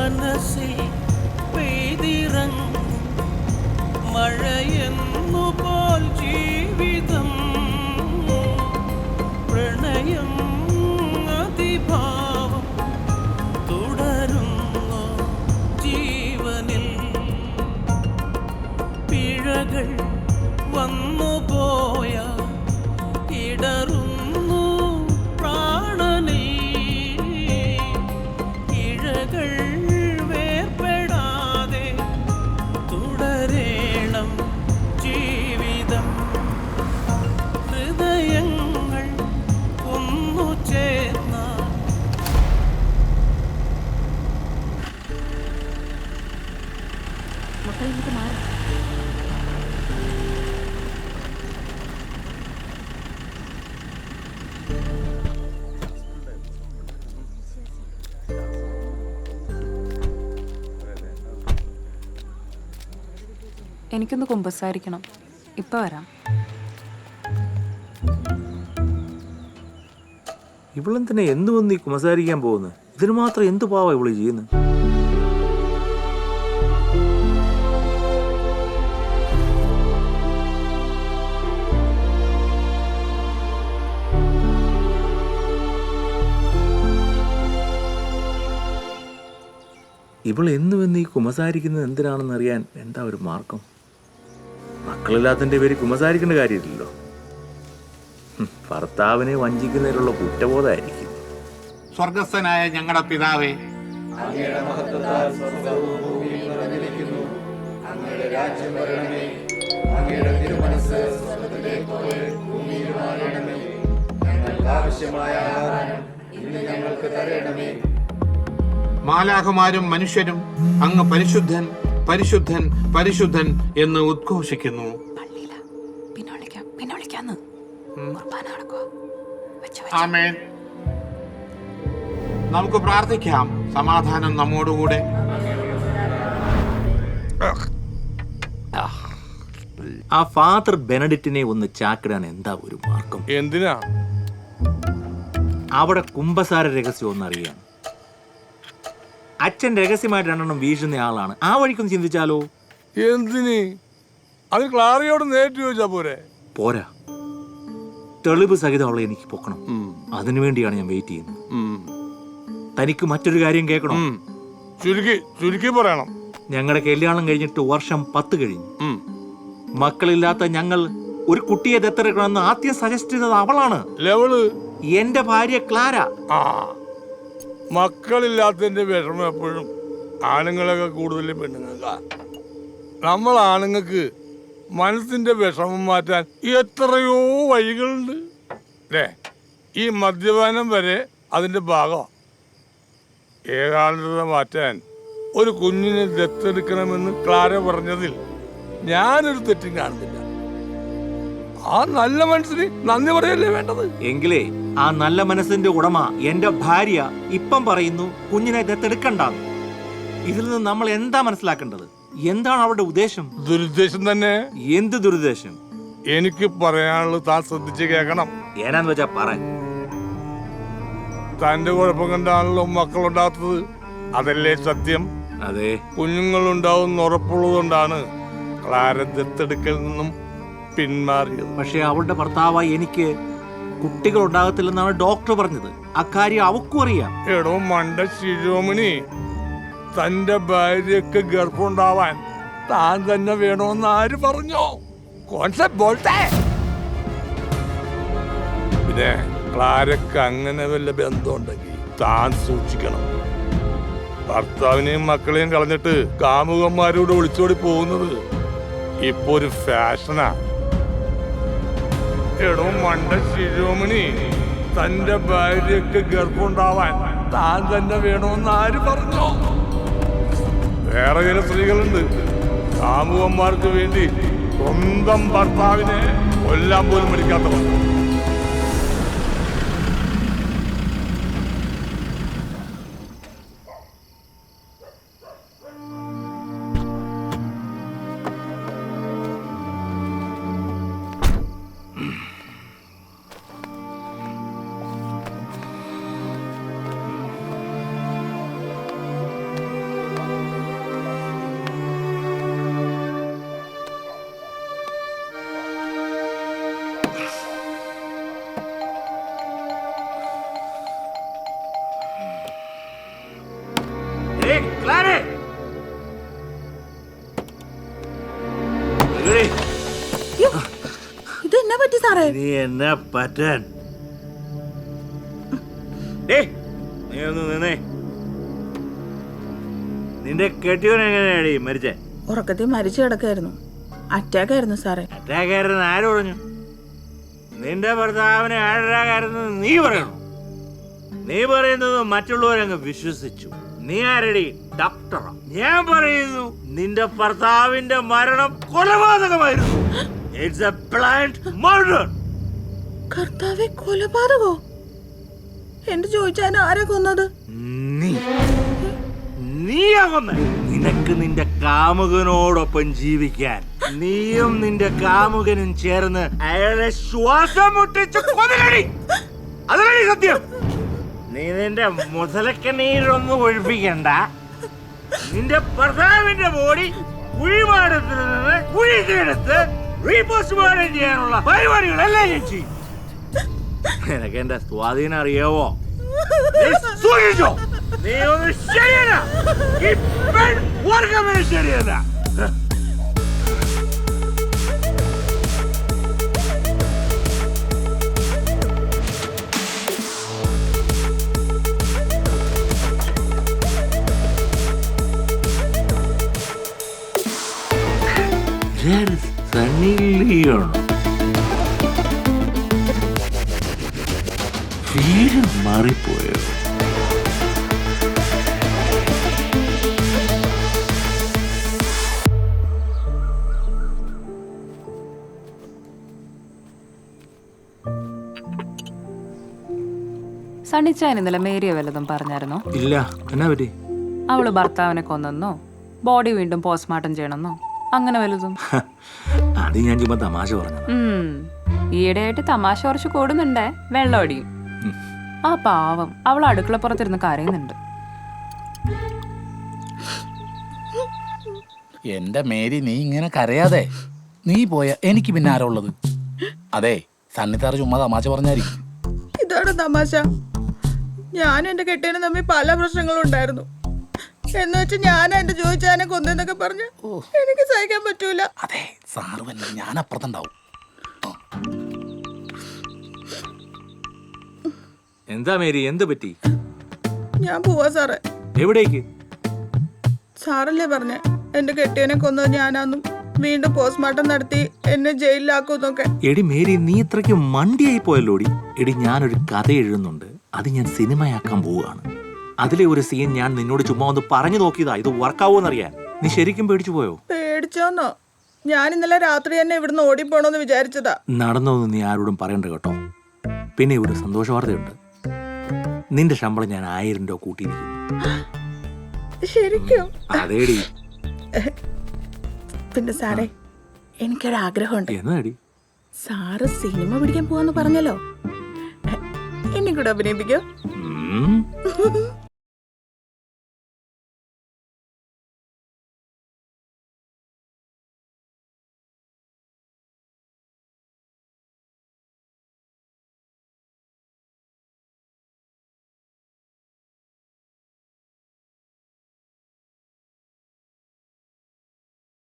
മനസ്സിൽ പെയ്തിറങ്ങും മഴയെന്നുപോൽ ജീവിതം പ്രണയം അതിഭാവം തുടരുന്നു ജീവനിൽ പിഴകൾ വന്നുപോയ ഇടറുന്നു പ്രാണനിൽ ഇഴകൾ വേർപെടാതെ തുടരേണം ജീവിതം ഹൃദയങ്ങൾ ഒന്നു ചേർന്ന മക്കൾ ഇങ്ങോട്ട് മാറി. എനിക്കൊന്ന് കുമ്പസാരിക്കണം. ഇപ്പൊ വരാം. ഇവളെന്തിനാ എന്ത് വന്ന് ഈ കുമ്പസാരിക്കാൻ പോകുന്നത്? ഇതിന് മാത്രം എന്ത് പാവാ ഇവള് ചെയ്യുന്നത്? ഇവൾ എന്ന് വന്ന് ഈ കുമ്പസാരിക്കുന്നത് എന്തിനാണെന്ന് അറിയാൻ എന്താ ഒരു മാർഗം? മക്കളില്ലാത്തതിൻ്റെ പേര് കുമ്പസാരിക്കേണ്ട കാര്യമില്ലല്ലോ. ഭർത്താവിനെ വഞ്ചിക്കുന്നതിലുള്ള കുറ്റബോധമായിരിക്കും. സ്വർഗസ്ഥനായ ഞങ്ങളുടെ പിതാവേ, അങ്ങയുടെ മഹത്വത്താൽ സ്വർഗ്ഗവും ഭൂമിയും നിറഞ്ഞിരിക്കുന്നു. അങ്ങയുടെ രാജ്യം വരണമേ. അങ്ങയുടെ തിരുമനസ്സ് സ്വർഗ്ഗത്തിലെ പോലെ ഭൂമിയിലുമാകണമേ. ഞങ്ങൾക്ക് ആവശ്യമായ ആഹാരം ഇന്ന് ഞങ്ങൾക്ക് തരണമേ. മാലാഖമാരും മനുഷ്യരും അങ്ങ് പരിശുദ്ധൻ പരിശുദ്ധൻ പരിശുദ്ധൻ എന്ന് ഉദ്ഘോഷിക്കുന്നു. ആമേൻ. നമുക്ക് പ്രാർത്ഥിക്കാം. സമാധാനം നമ്മോടുകൂടെ. ആ ഫാദർ ബെനഡിറ്റിനെ ഒന്ന് ചാക്കിടാൻ എന്താ ഒരു മാർഗം? എന്തിനാ? അവിടെ കുമ്പസാര രഹസ്യം ഒന്നറിയാൻ. അച്ഛൻ രഹസ്യമായിട്ട് രണ്ടെണ്ണം വീഴുന്ന ആളാണ്. ആ വഴിക്കൊന്ന് ചിന്തിച്ചാലോ? എന്തിന്? അത് ക്ലാരയോട് നേരിട്ട് ചോദിച്ചാ പോരെ? പോരാ, തെളിവ് സഹിതമുള്ള എനിക്ക് പൊക്കണം. അതിനുവേണ്ടിയാണ് ഞാൻ വെയിറ്റ് ചെയ്യുന്നത്. തനിക്ക് മറ്റൊരു കാര്യം കേൾക്കണം. ചുരുക്കി പറയണം. ഞങ്ങളുടെ കല്യാണം കഴിഞ്ഞിട്ട് വർഷം 10 കഴിഞ്ഞു. മക്കളില്ലാത്ത ഞങ്ങൾ ഒരു കുട്ടിയെ ദത്തെടുക്കണമെന്ന് ആദ്യം സജസ്റ്റ് ചെയ്തത് അവളാണ്. എന്റെ ഭാര്യ ക്ലാര. മക്കളില്ലാത്തതിന്റെ വിഷമം എപ്പോഴും ആണുങ്ങളൊക്കെ കൂടുതൽ പെണ്ണുങ്ങൾക്കാ. നമ്മൾ ആണുങ്ങൾക്ക് മനസ്സിന്റെ വിഷമം മാറ്റാൻ എത്രയോ വഴികളുണ്ട്. ഈ മദ്യപാനം വരെ അതിന്റെ ഭാഗം. ഏകാന്തത മാറ്റാൻ ഒരു കുഞ്ഞിനെ ദത്തെടുക്കണമെന്ന് ക്ലാര പറഞ്ഞതിൽ ഞാനൊരു തെറ്റും കാണുന്നില്ല. ആ നല്ല മനസ്സിന് നന്ദി പറയല്ലേ വേണ്ടത്? എങ്കിലേ ആ നല്ല മനസ്സിന്റെ ഉടമ എന്റെ ഭാര്യ ഇപ്പം പറയുന്നു കുഞ്ഞിനെ ദത്തെടുക്കണ്ടെന്ന്. ഇതിൽ നിന്ന് നമ്മൾ എന്താ മനസ്സിലാക്കേണ്ടത്? എന്താണ് അവരുടെ ഉദ്ദേശം? ദുരുദ്ദേശം തന്നെ. എന്ത് ദുരുദ്ദേശം? എനിക്ക് പറയാനുള്ളത് താൻ ശ്രദ്ധിച്ച് കേൾക്കണം. ഏനാന്ന് വെച്ചാ പറ. തന്റെ കുഴപ്പം കണ്ടാണല്ലോ മക്കളുണ്ടാത്തത്. അതല്ലേ സത്യം? അതെ. കുഞ്ഞുങ്ങളുണ്ടാവും ഉറപ്പുള്ളതുകൊണ്ടാണ് ക്ലാര ദത്തെടുക്കൽ നിന്നും പിന്മാറിയത്. പക്ഷെ അവളുടെ ഭർത്താവായി എനിക്ക് കുട്ടികൾ ഉണ്ടാകത്തില്ലെന്നാണ് ഡോക്ടർ പറഞ്ഞത്. അക്കാര്യം അവക്കും അറിയാം. എടോ മണ്ട ശിരോമണി, തന്റെ ഭാര്യക്ക് ഗർഭമുണ്ടാവാൻ താൻ തന്നെ വേണമെന്ന് ആര് പറഞ്ഞോ? കോൺസെപ്റ്റ് ബോൾട്ടേ. പിന്നെ ക്ലാരക്ക് അങ്ങനെ വല്ല ബന്ധമുണ്ടെങ്കിൽ താൻ സൂക്ഷിക്കണം. ഭർത്താവിനെയും മക്കളെയും കളഞ്ഞിട്ട് കാമുകന്മാരോട് ഒളിച്ചോടി പോകുന്നത് ഇപ്പൊ ഒരു ഫാഷനാ. എടോ മണ്ട ശിരോമണി, തന്റെ ഭാര്യക്ക് ഗർഭമുണ്ടാവാൻ താൻ തന്നെ വേണമെന്ന് ആര് പറഞ്ഞോ? വേറെ ചില സ്ത്രീകളുണ്ട് കാമുകന്മാർക്ക് വേണ്ടി സ്വന്തം ഭർത്താവിനെ കൊല്ലാൻ പോലും മടിക്കാത്തവർ. നീ എന്നാ പറ്റാൻ? ഡേയ്, നീ ഒന്ന് നിന്നേ. നിന്റെ കെട്ടിയവൻ എങ്ങനെയാടി മരിച്ചേ? ഉറക്കത്തിൽ മരിച്ചു കിടക്കായിരുന്നു. അറ്റാക്ക് ആയിരുന്നു സാറേ. അറ്റാക്ക് ആയിരുന്നു ആര് പറഞ്ഞു? നിന്റെ ഭർത്താവിനെ അറ്റാക്കായിരുന്നു നീ പറയണോ? നീ പറയുന്നത് മറ്റുള്ളവരങ്ങ് വിശ്വസിച്ചു. നീ ആരടി? ഡോക്ടറാ? ഞാൻ പറയുന്നു നിന്റെ ഭർത്താവിന്റെ മരണം കൊലപാതകമായിരുന്നു. It's a planned murder. കർത്താവേ, കൊലപാതകോ? എന്റെ ചോദിച്ചാൽ ആരാ കൊന്നത്? നീയാ കൊന്ന. നിനക്ക് നിന്റെ കാമുകനോടൊപ്പം ജീവിക്കാൻ നീയും നിന്റെ കാമുകനും ചേർന്ന് അയാളെ ശ്വാസം മുട്ടിച്ച് കൊലകടി. അതല്ലേ സത്യം? നീ നിന്റെ മുതലക്കണ്ണീരൊന്നും ഒഴിപ്പിക്കണ്ട. നിന്റെ ഭർത്താവിന്റെ ബോഡി കുഴിമാടത്തിൽ നിന്ന് കുഴിക്കെടുത്ത് റീപോസ്റ്റ്മോർട്ടം ചെയ്യാനുള്ള പരിപാടികളല്ലേ ഞാൻ ചെയ്യും. നിനക്ക് എന്റെ സ്വാധീനം അറിയാവോ? സൂക്ഷിച്ചോ. നീ ഒന്ന് ശരിയല്ല. ഈ പെൺ വർഗമേ ശരിയല്ല. സണ്ണി ലിയോൺ പേര് മാറിപ്പോയോ? സണ്ണിച്ചാൻ ഇന്നലെ മേരിയെ വല്ലതും പറഞ്ഞായിരുന്നോ? ഇല്ല. എന്നാ പറ്റി? അവള് ഭർത്താവിനെ കൊന്നെന്നോ ബോഡി വീണ്ടും പോസ്റ്റ്മോർട്ടം ചെയ്യണമെന്നോ അങ്ങനെ വല്ലതും? അത് ഞാൻ ചുമ്മാ തമാശ പറഞ്ഞു. ഈയിടെയായിട്ട് തമാശ കുറച്ച് കൂടുന്നുണ്ടേ. വെള്ളം അടിയും. ആ പാവം അവൾ അടുക്കളപ്പുറത്തിരുന്ന് കരയുന്നുണ്ട്. എന്റെ മേരി, നീ ഇങ്ങനെ കരയാതെ. നീ പോയ എനിക്ക് പിന്നെ ആരാ ഉള്ളത്? അതെ, സണ്ണിത്താറ് ചുമ്മാ തമാശ പറഞ്ഞായിരിക്കും. ഇതാണ് തമാശ. ഞാനും എന്റെ കെട്ടിയനും തമ്മിൽ പല പ്രശ്നങ്ങളും ഉണ്ടായിരുന്നു. എന്ന് വെച്ച് ഞാൻ എന്റെ ചോദിച്ചാനെ കൊന്നെന്നൊക്കെ പറഞ്ഞ് എനിക്ക് സഹിക്കാൻ പറ്റൂല. അതെ, സാറ് വന്നെ, ഞാൻ അപ്പുറത്തുണ്ടാവും. എന്താ മേരി, എന്ത് പറ്റി? ഞാൻ പോവാ സാറേ. എവിടേക്ക്? സാറല്ലേ പറഞ്ഞേ എന്റെ കെട്ടിയനെ കൊന്നത് ഞാനാന്നും വീണ്ടും പോസ്റ്റ്മോർട്ടം നടത്തി എന്നെ ജയിലിലാക്കുന്നൊക്കെ. എടി മേരി, നീ ഇത്രയ്ക്ക് മണ്ടിയായി പോയല്ലോടി. എടി, ഞാനൊരു കഥ എഴുതുന്നുണ്ട്. അത് ഞാൻ സിനിമയാക്കാൻ പോവുകയാണ്. അതിലെ ഒരു സീൻ ഞാൻ നിന്നോട് ചുമ്മാ ഒന്ന് പറഞ്ഞു നോക്കിയതാ. ഇത് വർക്കാവോന്നറിയാൻ. നീ ശരിക്കും പേടിച്ചു പോയോ? പേടിച്ചോന്നോ? ഞാൻ ഇന്നലെ രാത്രി തന്നെ ഇവിടുന്ന് ഓടിപ്പോണോന്ന് വിചാരിച്ചതാ. നടന്നോന്ന് നീ ആരോടും പറയണ്ട കേട്ടോ. പിന്നെ ഒരു സന്തോഷ വാർത്തയുണ്ട്. നിന്റെ ശമ്പളം ഞാൻ 1000 രൂപ കൂട്ടിയിരിക്കും. ശരിക്കും? അതേടി. പിന്നെ സാറേ, എനിക്കൊരാഗ്രഹമുണ്ട്. എന്നാടി? സാറ് സിനിമ പിടിക്കാൻ പോവാന്ന് പറഞ്ഞല്ലോ, എന്നെ കൂടെ അഭിനയിപ്പിക്കോ?